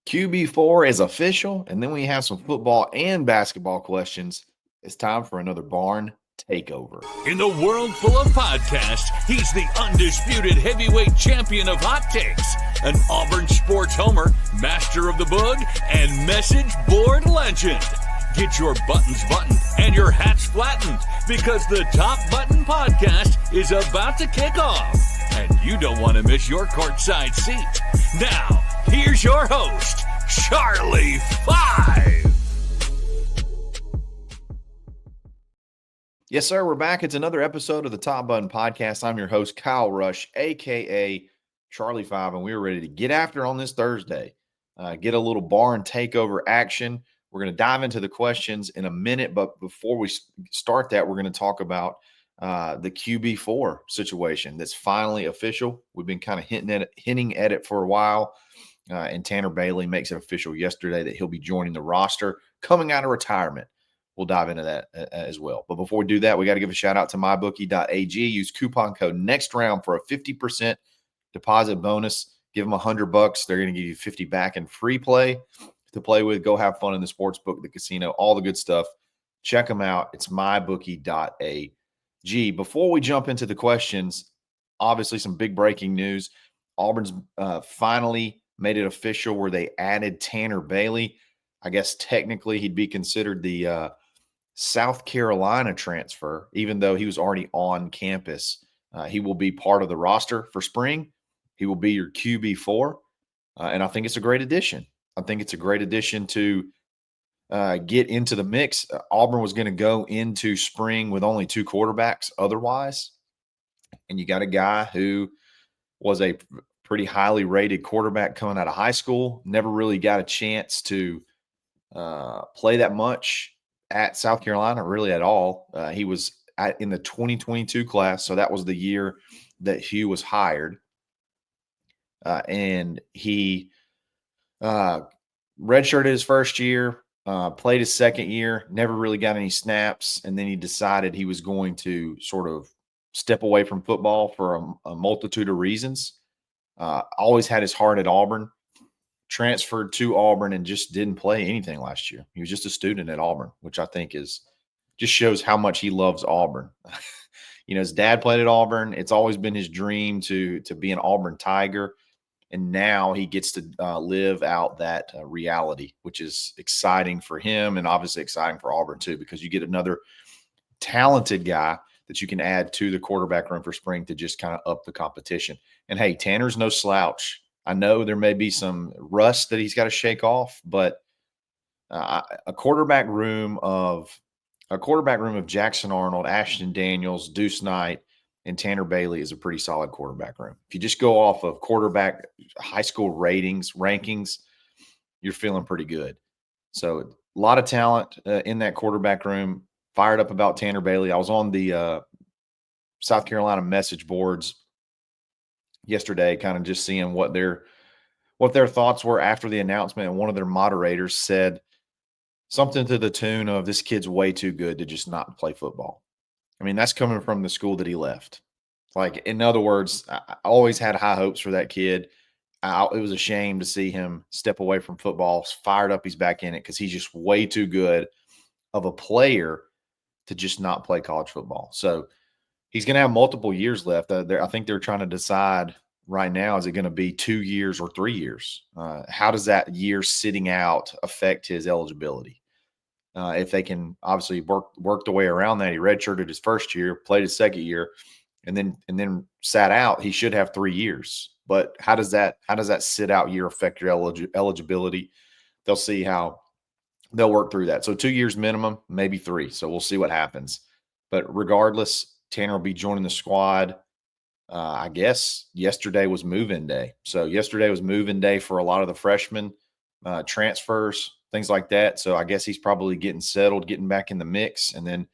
QB4 is official, and then we have some football and basketball questions. It's time for another barn takeover. In the world full of podcasts, he's the undisputed heavyweight champion of hot takes, an Auburn sports homer, master of the boog, and message board legend. Get your buttons buttoned and your hats flattened because the Top Button Podcast is about to kick off, and you don't want to miss your courtside seat. Now, here's your host, Charlie Five. Yes, sir. We're back. It's another episode of the Top Button Podcast. I'm your host, Kyle Rush, a.k.a. Charlie Five, and we're ready to get after on this Thursday. Get a little barn takeover action. We're going to dive into the questions in a minute, but before we start that, we're going to talk about the QB4 situation that's finally official. We've been kind of hinting at it for a while, and Tanner Bailey makes it official yesterday that he'll be joining the roster coming out of retirement. We'll dive into that as well. But before we do that, we got to give a shout out to mybookie.ag. Use coupon code NEXTROUND for a 50% deposit bonus. Give them $100. They're going to give you 50 back in free play to play with. Go have fun in the sports book, the casino, all the good stuff. Check them out. It's mybookie.ag. Before we jump into the questions, obviously some big breaking news. Auburn's finally made it official where they added Tanner Bailey. I guess technically he'd be considered the South Carolina transfer, even though he was already on campus. He will be part of the roster for spring. He will be your QB4, and I think it's a great addition. I think it's a great addition to get into the mix. Auburn was going to go into spring with only two quarterbacks otherwise, and you got a guy who was a pretty highly rated quarterback coming out of high school, never really got a chance to play that much at South Carolina, really at all. He was in the 2022 class, so that was the year that Hugh was hired. And he redshirted his first year, played his second year, never really got any snaps, and then he decided he was going to sort of step away from football for a multitude of reasons. Always had his heart at Auburn. Transferred to Auburn and just didn't play anything last year. He was just a student at Auburn, which I think just shows how much he loves Auburn. His dad played at Auburn. It's always been his dream to be an Auburn Tiger, and now he gets to live out that reality, which is exciting for him and obviously exciting for Auburn too, because you get another talented guy that you can add to the quarterback room for spring to just kind of up the competition. And hey, Tanner's no slouch. I know there may be some rust that he's got to shake off, but a quarterback room of Jackson Arnold, Ashton Daniels, Deuce Knight, and Tanner Bailey is a pretty solid quarterback room. If you just go off of quarterback high school rankings, you're feeling pretty good. So a lot of talent in that quarterback room. Fired up about Tanner Bailey. I was on the South Carolina message boards yesterday, kind of just seeing what their thoughts were after the announcement. And one of their moderators said something to the tune of, "This kid's way too good to just not play football." I mean, that's coming from the school that he left. Like, in other words, I always had high hopes for that kid. It was a shame to see him step away from football. Fired up, he's back in it because he's just way too good of a player to just not play college football. So he's going to have multiple years left. I think they're trying to decide right now, is it going to be 2 years or 3 years? How does that year sitting out affect his eligibility? If they can obviously work the way around that, he redshirted his first year, played his second year, and then sat out, he should have 3 years. But how does that sit out year affect your eligibility? They'll see how they'll work through that. So 2 years minimum, maybe 3. So we'll see what happens. But regardless, Tanner will be joining the squad. I guess yesterday was move-in day. So yesterday was move-in day for a lot of the freshmen, transfers, things like that. So I guess he's probably getting settled, getting back in the mix. And then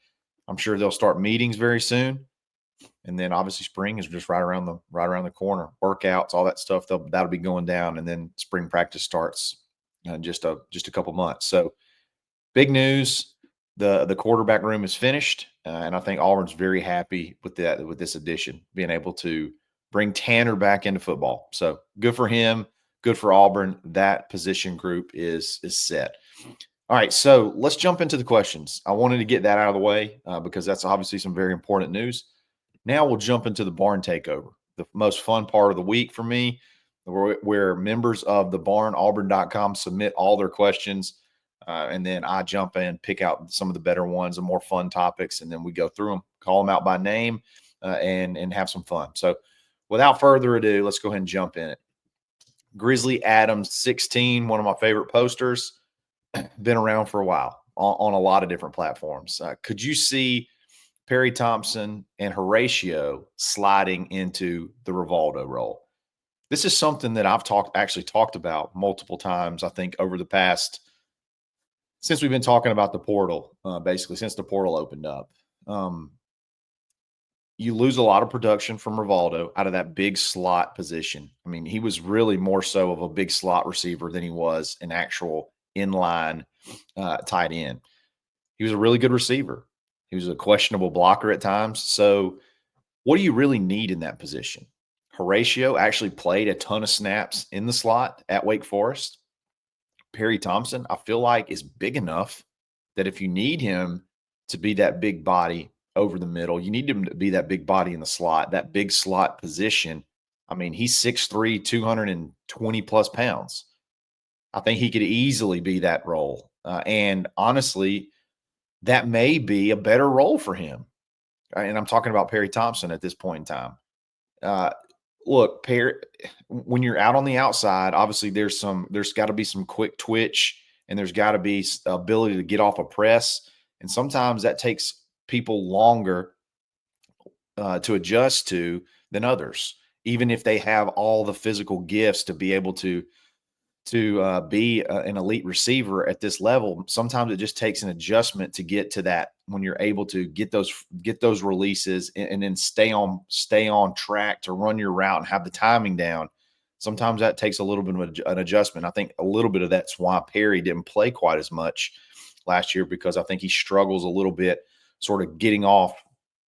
I'm sure they'll start meetings very soon. And then obviously spring is just right around the corner. Workouts, all that stuff, that'll be going down. And then spring practice starts in just a couple months. So big news. The quarterback room is finished, and I think Auburn's very happy with this addition, being able to bring Tanner back into football. So good for him. good for Auburn. That position group is set. All right, so let's jump into the questions. I wanted to get that out of the way because that's obviously some very important news. Now we'll jump into the barn takeover, the most fun part of the week for me, where members of the barnauburn.com submit all their questions. And then I jump in, pick out some of the better ones and more fun topics, and then we go through them, call them out by name, and have some fun. So without further ado, let's go ahead and jump in it. Grizzly Adams 16, one of my favorite posters, been around for a while on a lot of different platforms. Could you see Perry Thompson and Horatio sliding into the Rivaldo role? This is something that I've actually talked about multiple times, I think, over the past, since we've been talking about the portal, basically since the portal opened up. You lose a lot of production from Rivaldo out of that big slot position. I mean, he was really more so of a big slot receiver than he was an actual inline tight end. He was a really good receiver. He was a questionable blocker at times. So what do you really need in that position? Horatio actually played a ton of snaps in the slot at Wake Forest. Perry Thompson, I feel like, is big enough that if you need him to be that big body over the middle, you need him to be that big body in the slot, that big slot position. I mean, he's 6'3", 220 plus pounds. I think he could easily be that role. And honestly, that may be a better role for him. And I'm talking about Perry Thompson at this point in time. Look, Perry, when you're out on the outside, obviously there's got to be some quick twitch, and there's got to be ability to get off a press. And sometimes that takes people longer to adjust to than others, even if they have all the physical gifts to be able to be an elite receiver at this level. Sometimes it just takes an adjustment to get to that, when you're able to get those releases and then stay on track to run your route and have the timing down. Sometimes that takes a little bit of an adjustment. I think a little bit of that's why Perry didn't play quite as much last year, because I think he struggles a little bit sort of getting off.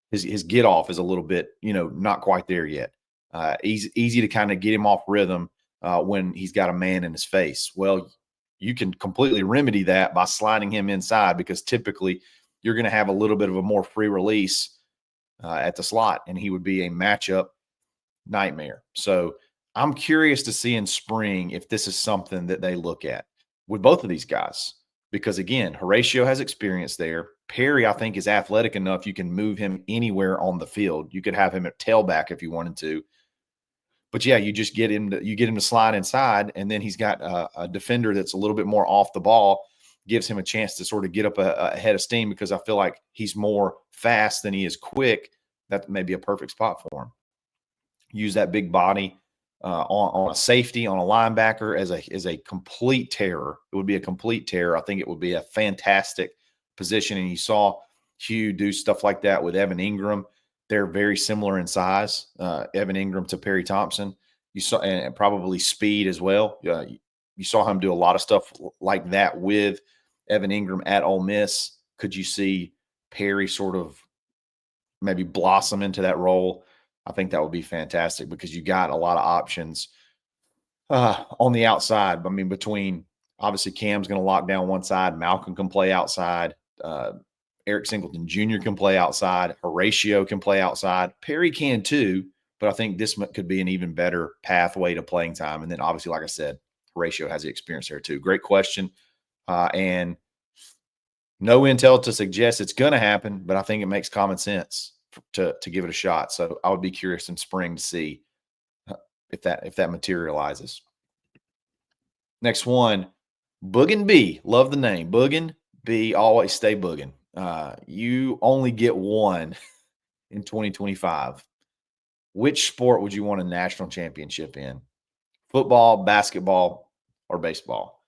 His get off is a little bit, not quite there yet. Easy to kind of get him off rhythm when he's got a man in his face. Well, you can completely remedy that by sliding him inside, because typically you're going to have a little bit of a more free release at the slot, and he would be a matchup nightmare. So I'm curious to see in spring if this is something that they look at with both of these guys, because again, Horatio has experience there. Perry, I think, is athletic enough. You can move him anywhere on the field. You could have him at tailback if you wanted to. But yeah, you just get him to slide inside, and then he's got a defender that's a little bit more off the ball, gives him a chance to sort of get up ahead of steam, because I feel like he's more fast than he is quick. That may be a perfect spot for him. Use that big body on a safety, on a linebacker as a complete terror. It would be a complete terror. I think it would be a fantastic position. And you saw Hugh do stuff like that with Evan Ingram. They're very similar in size, Evan Ingram to Perry Thompson. You saw, and probably speed as well. You saw him do a lot of stuff like that with Evan Ingram at Ole Miss. Could you see Perry sort of maybe blossom into that role? I think that would be fantastic, because you got a lot of options on the outside. I mean, between obviously Cam's going to lock down one side, Malcolm can play outside. Eric Singleton Jr. can play outside. Horatio can play outside. Perry can too, but I think this could be an even better pathway to playing time. And then obviously, like I said, Horatio has the experience there too. Great question. And no intel to suggest it's going to happen, but I think it makes common sense to give it a shot. So I would be curious in spring to see if that materializes. Next one, Boogin B. Love the name. Boogin B. Always stay boogin. You only get one in 2025. Which sport would you want a national championship in? Football, basketball, or baseball?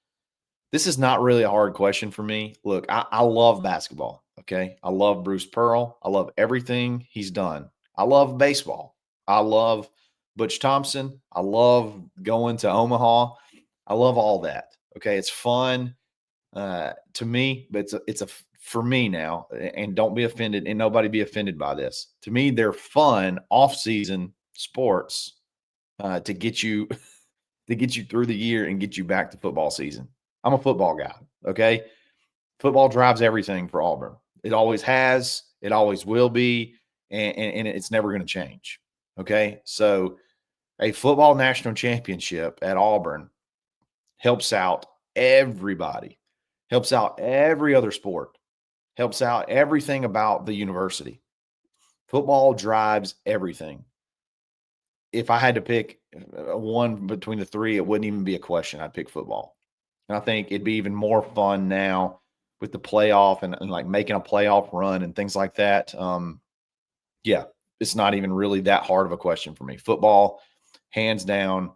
This is not really a hard question for me. Look, I love basketball, okay? I love Bruce Pearl. I love everything he's done. I love baseball. I love Butch Thompson. I love going to Omaha. I love all that, okay? It's fun to me, but it's a for me now, and don't be offended, and nobody be offended by this. To me, they're fun off-season sports to get you to get you through the year and get you back to football season. I'm a football guy, okay? Football drives everything for Auburn. It always has, it always will be, and it's never going to change, okay? So a football national championship at Auburn helps out everybody, helps out every other sport, helps out everything about the university. Football drives everything. If I had to pick one between the three, it wouldn't even be a question. I'd pick football. And I think it'd be even more fun now with the playoff and like making a playoff run and things like that. Yeah, it's not even really that hard of a question for me. Football, hands down.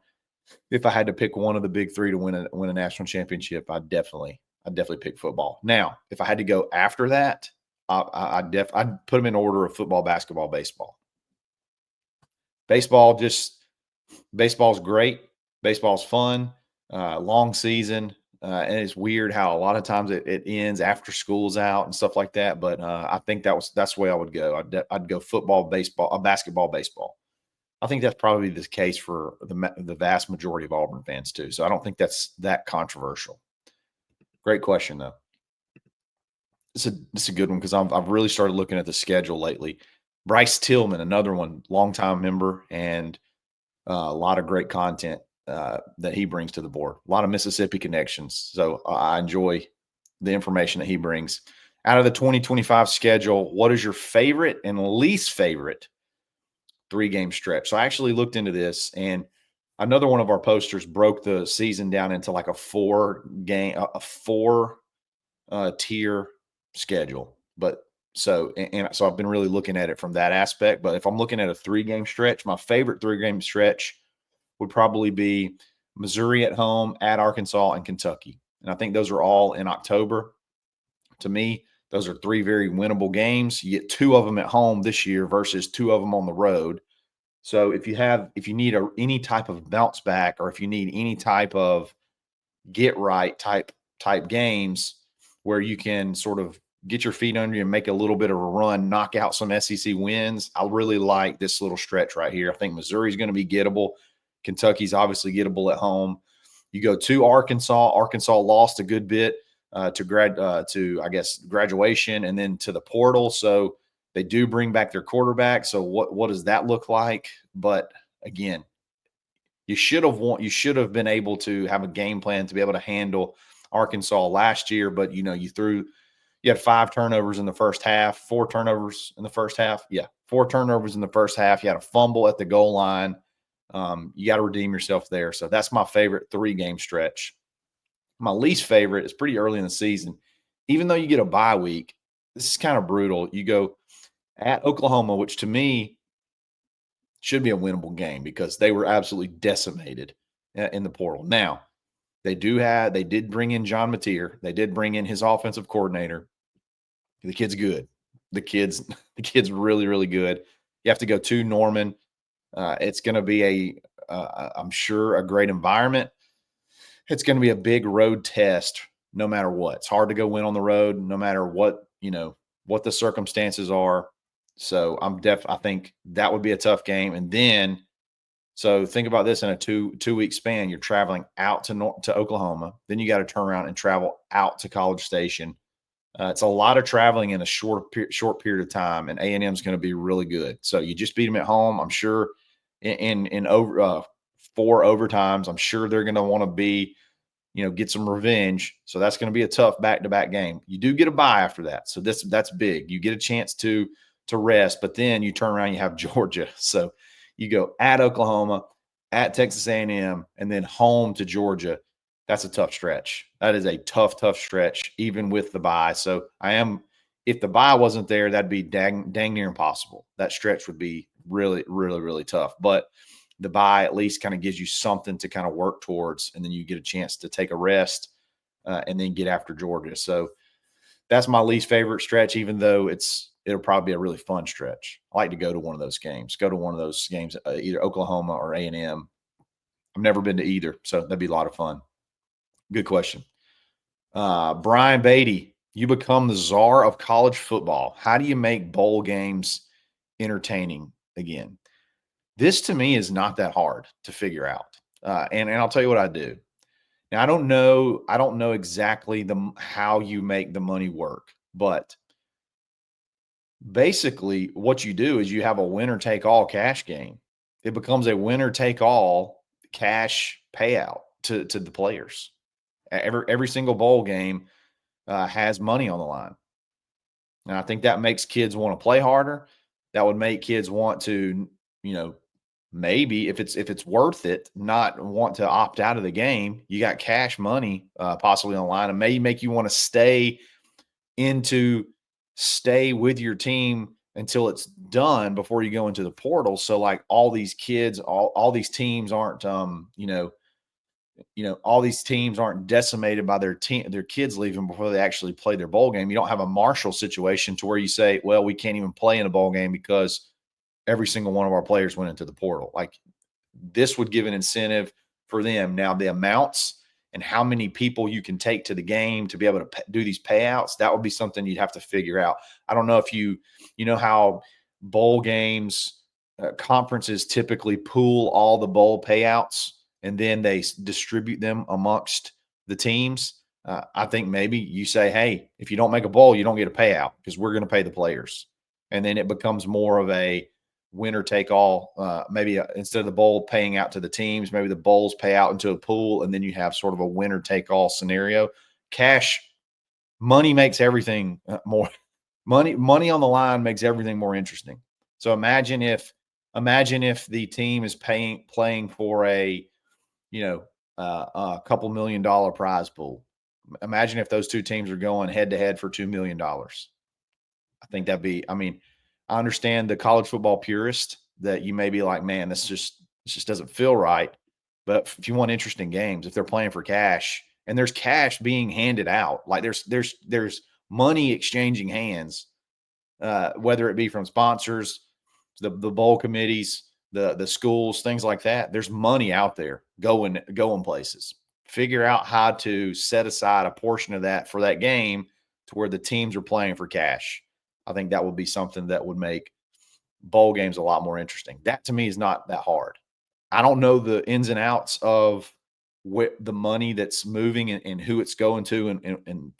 If I had to pick one of the big three to win a national championship, I'd definitely pick football. Now, if I had to go after that, I'd put them in order of football, basketball, baseball. Baseball's great. Baseball's fun. Long season. And it's weird how a lot of times it ends after school's out and stuff like that. But I think that's the way I would go. I'd go football, baseball, basketball, baseball. I think that's probably the case for the vast majority of Auburn fans too. So I don't think that's that controversial. Great question though. It's a good one because I've really started looking at the schedule lately. Bryce Tillman, another one, longtime member, and a lot of great content that he brings to the board. A lot of Mississippi connections. So I enjoy the information that he brings. Out of the 2025 schedule, what is your favorite and least favorite 3-game stretch? So I actually looked into this, and another one of our posters broke the season down into like a 4-tier schedule. But so I've been really looking at it from that aspect. But if I'm looking at a 3-game stretch, my favorite 3-game stretch would probably be Missouri at home, at Arkansas, and Kentucky. And I think those are all in October. To me, those are 3 very winnable games. You get 2 of them at home this year versus 2 of them on the road. So if you need any type of bounce back, or if you need any type of get right type games where you can sort of get your feet under you and make a little bit of a run, knock out some SEC wins, I really like this little stretch right here. I think Missouri's going to be gettable. Kentucky's obviously gettable at home. You go to Arkansas. Arkansas lost a good bit to I guess graduation and then to the portal. So they do bring back their quarterback. So what does that look like? But again, you should have been able to have a game plan to be able to handle Arkansas last year. But you had 5 turnovers in the first half, 4 turnovers in the first half. Yeah, 4 turnovers in the first half. You had a fumble at the goal line. You got to redeem yourself there. So that's my favorite 3-game stretch. My least favorite is pretty early in the season. Even though you get a bye week, this is kind of brutal. You go at Oklahoma, which to me should be a winnable game because they were absolutely decimated in the portal. Now, they did bring in John Mateer. They did bring in his offensive coordinator. The kid's good. The kid's really, really good. You have to go to Norman. It's going to be I'm sure, a great environment. It's going to be a big road test no matter what. It's hard to go win on the road no matter what the circumstances are. So I think that would be a tough game. And then, so think about this in a two-week span. You're traveling out to Oklahoma. Then you got to turn around and travel out to College Station. It's a lot of traveling in a short period of time, and A&M is going to be really good. So you just beat them at home. I'm sure in over 4 overtimes. I'm sure they're going to want to get some revenge. So that's going to be a tough back-to-back game. You do get a bye after that, so that's big. You get a chance to rest, but then you turn around, you have Georgia. So you go at Oklahoma, at Texas A&M, and then home to Georgia. That's a tough stretch. That is a tough stretch, even with the bye. So if the bye wasn't there, that'd be dang near impossible. That stretch would be really, really, really tough. But the bye at least kind of gives you something to kind of work towards, and then you get a chance to take a rest and then get after Georgia. So that's my least favorite stretch, even though it'll probably be a really fun stretch. I like to go to one of those games. Either Oklahoma or A&M. I've never been to either, so that'd be a lot of fun. Good question. Brian Beatty, you become the czar of college football. How do you make bowl games entertaining again? This to me is not that hard to figure out. And I'll tell you what I do. Now I don't know exactly how you make the money work, but basically what you do is you have a winner take all cash game. It becomes a winner take all cash payout to the players. Every single bowl game has money on the line. And I think that makes kids want to play harder. That would make kids want to, you know, maybe if it's worth it, not want to opt out of the game. You got cash money possibly on the line, and maybe make you want to into stay with your team until it's done before you go into the portal. So like all these kids, all these teams aren't all these teams aren't decimated by their kids leaving before they actually play their bowl game. You don't have a Marshall situation to where you say, well, we can't even play in a bowl game because every single one of our players went into the portal. Like, this would give an incentive for them. Now, the amounts and how many people you can take to the game to be able to do these payouts, that would be something you'd have to figure out. I don't know if you know how bowl games, conferences typically pool all the bowl payouts and then they distribute them amongst the teams. I think maybe you say, hey, if you don't make a bowl, you don't get a payout because we're going to pay the players. And then it becomes more of a winner take all. Maybe instead of the bowl paying out to the teams, maybe the bowls pay out into a pool, and then you have sort of a winner take all scenario. Cash money makes everything more money on the line makes everything more interesting. So imagine if the team is playing for a a couple $1 million prize pool. Imagine if those two teams are going head to head for $2 million. I think I understand the college football purist that you may be like, man, this just doesn't feel right. But if you want interesting games, if they're playing for cash and there's cash being handed out, like there's money exchanging hands, whether it be from sponsors, the bowl committees, the schools, things like that. There's money out there going places. Figure out how to set aside a portion of that for that game to where the teams are playing for cash. I think that would be something that would make bowl games a lot more interesting. That to me is not that hard. I don't know the ins and outs of the money that's moving and who it's going to and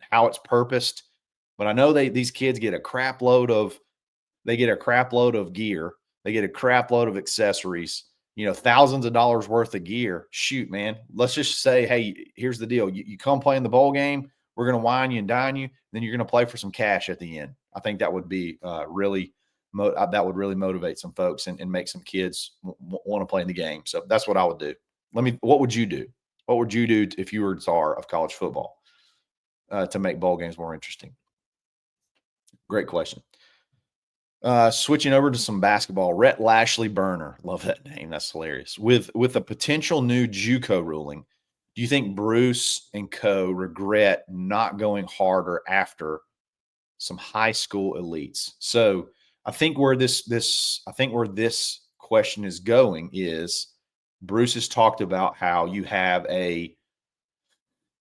how it's purposed, but I know these kids get a crap load of gear. They get a crap load of accessories, thousands of dollars worth of gear. Shoot, man. Let's just say, hey, here's the deal. You come play in the bowl game. We're going to wine you and dine you. Then you're going to play for some cash at the end. I think that would be that would really motivate some folks and make some kids want to play in the game. So that's what I would do. What would you do? What would you do if you were czar of college football to make bowl games more interesting? Great question. Switching over to some basketball, Rhett Lashley Burner. Love that name. That's hilarious. With a potential new JUCO ruling, do you think Bruce and co regret not going harder after some high school elites? So I think where this question is going is Bruce has talked about how you have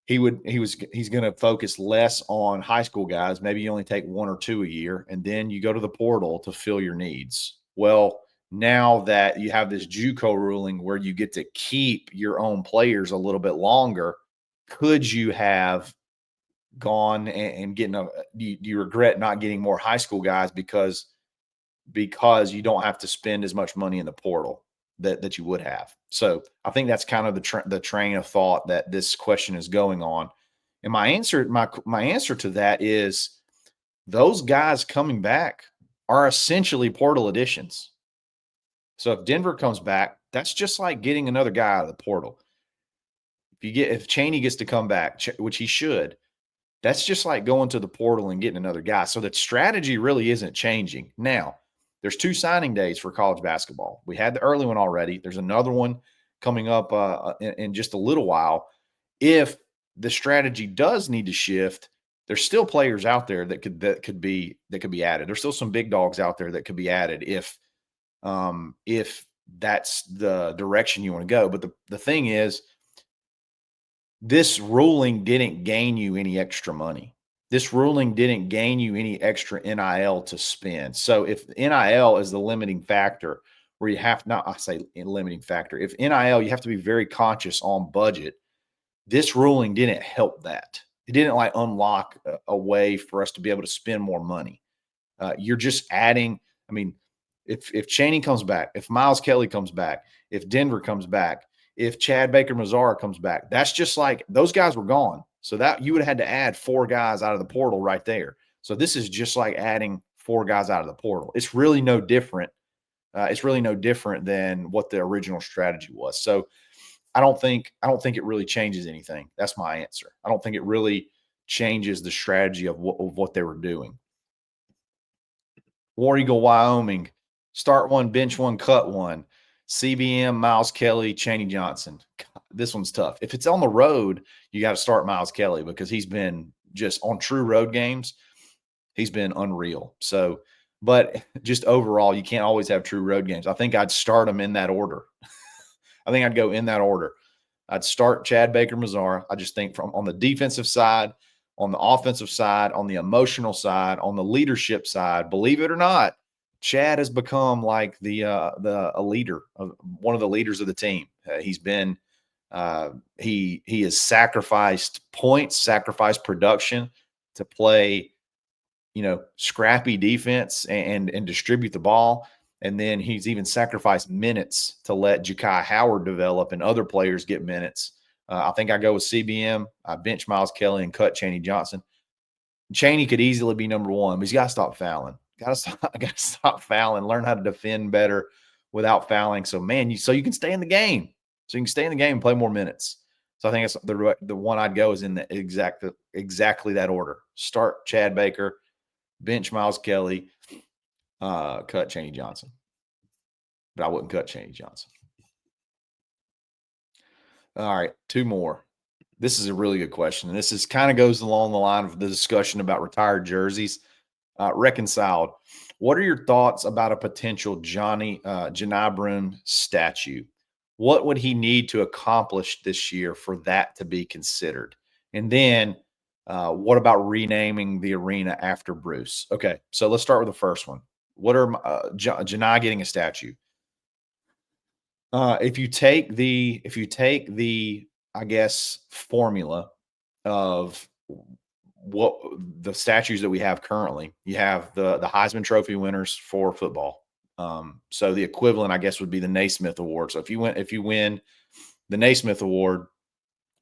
he's going to focus less on high school guys. Maybe you only take one or two a year, and then you go to the portal to fill your needs. Well, now that you have this JUCO ruling where you get to keep your own players a little bit longer, could you have gone and getting do you regret not getting more high school guys because you don't have to spend as much money in the portal that you would have? So I think that's kind of the train of thought that this question is going on. And my answer to that is those guys coming back are essentially portal additions. So if Denver comes back, that's just like getting another guy out of the portal. If Chaney gets to come back, which he should, that's just like going to the portal and getting another guy. So that strategy really isn't changing. Now, there's 2 signing days for college basketball. We had the early one already. There's another one coming up in just a little while. If the strategy does need to shift, there's still players out there that could be added. There's still some big dogs out there that could be added if that's the direction you want to go. But the thing is, this ruling didn't gain you any extra money. This ruling didn't gain you any extra NIL to spend. So if NIL is the limiting factor where you have not, I say in limiting factor. If NIL, you have to be very conscious on budget. This ruling didn't help that. It didn't like unlock a way for us to be able to spend more money. You're just adding. I mean, if Chaney comes back, if Miles Kelly comes back, if Denver comes back, if Chad Baker Mazara comes back, that's just like those guys were gone. So that you would have had to add 4 guys out of the portal right there. So this is just like adding 4 guys out of the portal. It's really no different. It's really no different than what the original strategy was. So I don't think it really changes anything. That's my answer. I don't think it really changes the strategy of what they were doing. War Eagle, Wyoming, start one, bench one, cut one. CBM, Miles Kelly, Chaney Johnson. God, this one's tough. If it's on the road, you got to start Miles Kelly because he's been just on true road games. He's been unreal. So, but just overall, you can't always have true road games. I think I'd start them in that order. I think I'd go in that order. I'd start Chad Baker Mazara. I just think from on the defensive side, on the offensive side, on the emotional side, on the leadership side, believe it or not, Chad has become like a leader, one of the leaders of the team. He's been he has sacrificed points, sacrificed production to play, scrappy defense and distribute the ball. And then he's even sacrificed minutes to let Ja'Kai Howard develop and other players get minutes. I think I go with CBM. I bench Miles Kelly and cut Chaney Johnson. Chaney could easily be number 1, but he's got to stop fouling. Got to stop fouling. Learn how to defend better without fouling. So you can stay in the game. So you can stay in the game and play more minutes. So I think it's the one I'd go is in the exactly that order. Start Chad Baker, bench Miles Kelly, cut Chaney Johnson. But I wouldn't cut Chaney Johnson. All right, 2 more. This is a really good question. And this is kind of goes along the line of the discussion about retired jerseys. Reconciled. What are your thoughts about a potential Johni Broome statue? What would he need to accomplish this year for that to be considered? And then what about renaming the arena after Bruce? Okay, so let's start with the first one. What are Johni getting a statue? If you take the I guess formula of what the statues that we have currently, you have the Heisman Trophy winners for football. So the equivalent, I guess, would be the Naismith Award. So if you win the Naismith Award,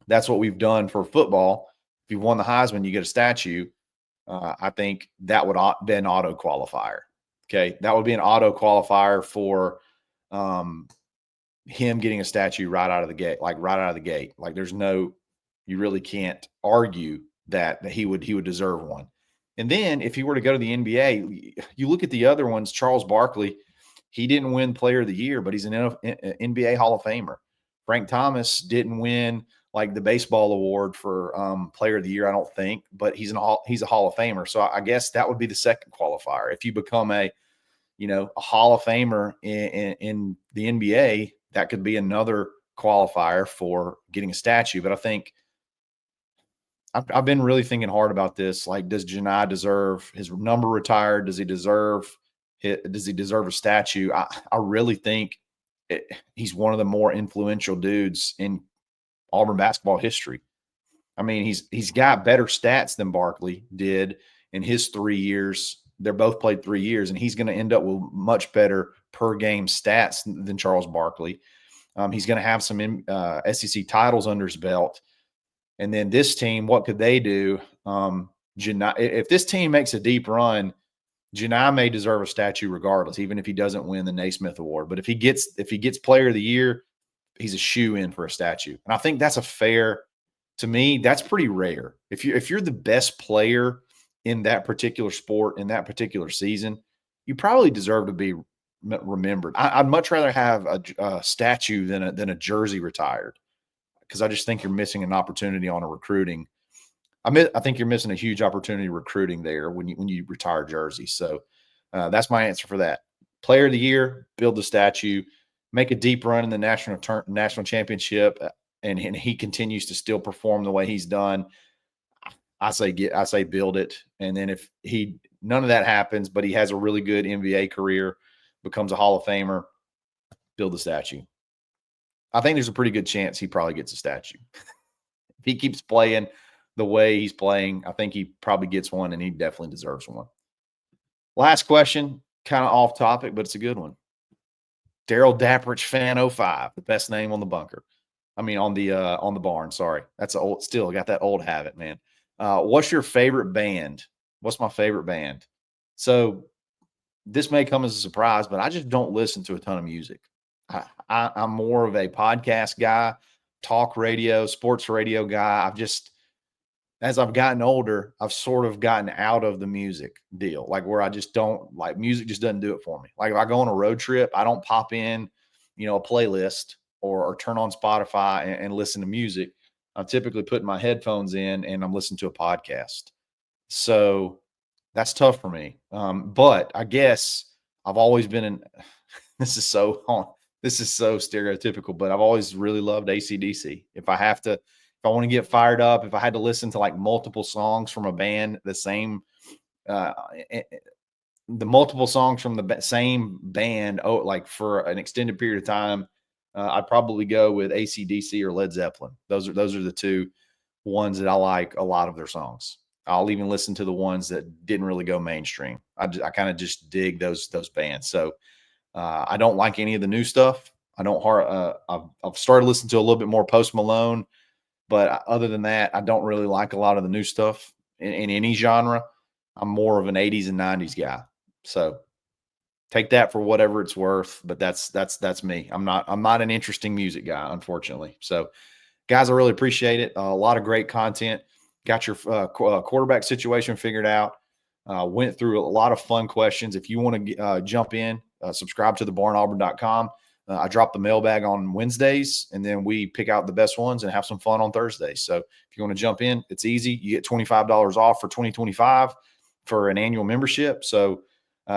that's what we've done for football. If you won the Heisman, you get a statue. I think that would be an auto qualifier. Okay, that would be an auto qualifier for him getting a statue right out of the gate. Like there's no, you really can't argue that he would deserve one. And then if he were to go to the NBA, you look at the other ones. Charles Barkley, he didn't win Player of the Year, but he's an NBA Hall of Famer. Frank Thomas didn't win like the baseball award for Player of the Year, I don't think, but he's a Hall of Famer. So I guess that would be the second qualifier. If you become a Hall of Famer in the NBA, that could be another qualifier for getting a statue. But I think I've been really thinking hard about this. Like, does Johni deserve his number retired? Does he deserve a statue? I really think he's one of the more influential dudes in Auburn basketball history. I mean, he's got better stats than Barkley did in his 3 years. They're both played 3 years, and he's going to end up with much better per game stats than Charles Barkley. He's going to have some SEC titles under his belt. And then this team, what could they do? If this team makes a deep run, Johni may deserve a statue regardless, even if he doesn't win the Naismith Award. But if he gets Player of the Year, he's a shoe-in for a statue. And I think that's to me, that's pretty rare. If you're the best player in that particular sport, in that particular season, you probably deserve to be remembered. I'd much rather have a statue than a jersey retired, because I just think you're missing an opportunity on a recruiting. I think you're missing a huge opportunity recruiting there when you retire jerseys. So that's my answer for that. Player of the Year, build the statue, make a deep run in the national championship, and he continues to still perform the way he's done. I say build it. And then if none of that happens, but he has a really good NBA career, becomes a Hall of Famer, build a statue. I think there's a pretty good chance he probably gets a statue. If he keeps playing the way he's playing, I think he probably gets one, and he definitely deserves one. Last question, kind of off topic, but it's a good one. Daryl Dapprich fan 05, the best name on the bunker. I mean, on the barn. Sorry, that's old. Still got that old habit, man. What's your favorite band? What's my favorite band? So this may come as a surprise, but I just don't listen to a ton of music. I'm more of a podcast guy, talk radio, sports radio guy. As I've gotten older, I've sort of gotten out of the music deal, like where I just don't like music, just doesn't do it for me. Like if I go on a road trip, I don't pop in, a playlist or turn on Spotify and listen to music. I'm typically putting my headphones in and I'm listening to a podcast. So that's tough for me. But I guess I've always been this is so stereotypical, but I've always really loved AC/DC. If I want to get fired up, if I had to listen to like multiple songs from a band, the multiple songs from the same band, like for an extended period of time, I'd probably go with AC/DC or Led Zeppelin. Those are the two ones that I like a lot of their songs. I'll even listen to the ones that didn't really go mainstream. I kind of just dig those bands. So I don't like any of the new stuff. I've started listening to a little bit more Post Malone, but other than that, I don't really like a lot of the new stuff in any genre. I'm more of an 80s and 90s guy. So take that for whatever it's worth, but that's me. I'm not an interesting music guy, unfortunately. So guys, I really appreciate it. A lot of great content. Got your quarterback situation figured out. Went through a lot of fun questions. If you want to jump in, subscribe to thebarnauburn.com. I drop the mailbag on Wednesdays, and then we pick out the best ones and have some fun on Thursdays. So if you want to jump in, it's easy. You get $25 off for 2025 for an annual membership. So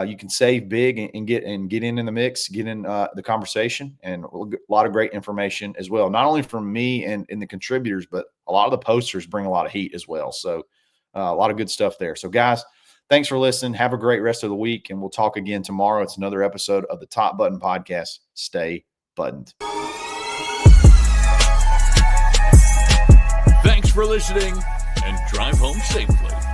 you can save big and get in the mix, get in the conversation, and a lot of great information as well. Not only from me and the contributors, but a lot of the posters bring a lot of heat as well. So a lot of good stuff there. So guys, thanks for listening. Have a great rest of the week, and we'll talk again tomorrow. It's another episode of the Top Button Podcast. Stay buttoned. Thanks for listening, and drive home safely.